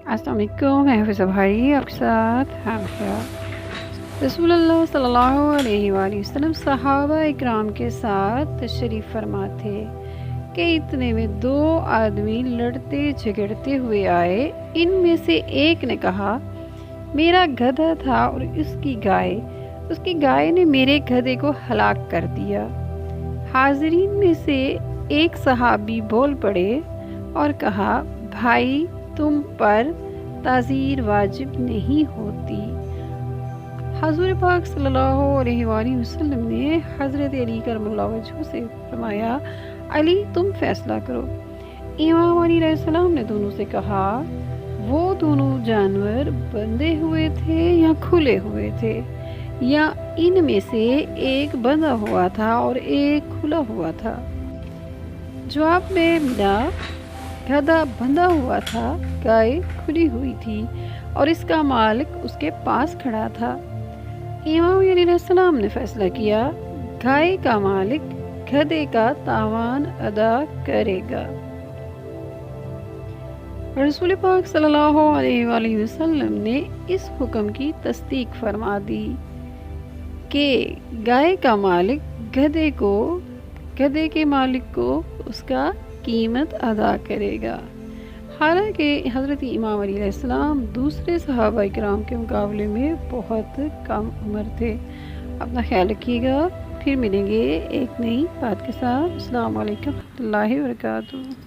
अस्सलाम वालेकुम, मैं हाफिज़ा भाई आपके साथ हमखयाल। रसूलुल्लाह सल्लल्लाहु अलैहि वसल्लम सहाबा इकराम के साथ तशरीफ़ फरमा थे कि इतने में दो आदमी लड़ते झगड़ते हुए आए। इनमें से एक ने कहा, मेरा गधा था और उसकी गाय ने मेरे गधे को हलाक कर दिया। हाज़रीन में से एक सहाबी बोल पड़े और कहा, भाई तुम पर ताज़ीर वाजिब नहीं होती। हज़ूर पाक सल्लल्लाहु अलैहि वसल्लम ने हज़रत अली करमुल्लाह वजहू से फरमाया, अली तुम फैसला करो। इमाम अली अलैहिस्सलाम ने दोनों से कहा, वो दोनों जानवर बंधे हुए थे या खुले हुए थे, या इनमें से एक बंधा हुआ था और एक खुला हुआ था। जवाब में मिला, गधा बंधा हुआ था, गाय खुली हुई थी और इसका मालिक उसके पास खड़ा था। इमाम अली अलैहिस्सलाम ने फैसला किया, गाय का मालिक गधे का तावान अदा करेगा। रसूल पाक सल्लल्लाहु अलैहि वसल्लम ने इस हुक्म की तस्दीक फरमा दी कि गाय का मालिक गधे के मालिक को उसका कीमत अदा करेगा। हालांकि हज़रत इमाम अली अलैहिस्सलाम दूसरे सहाबा इकराम के मुकाबले में बहुत कम उम्र थे। अपना ख्याल रखिएगा, फिर मिलेंगे एक नई बात के साथ। अस्सलाम वालेकुम रहमतुल्लाहि व बरकातुहू।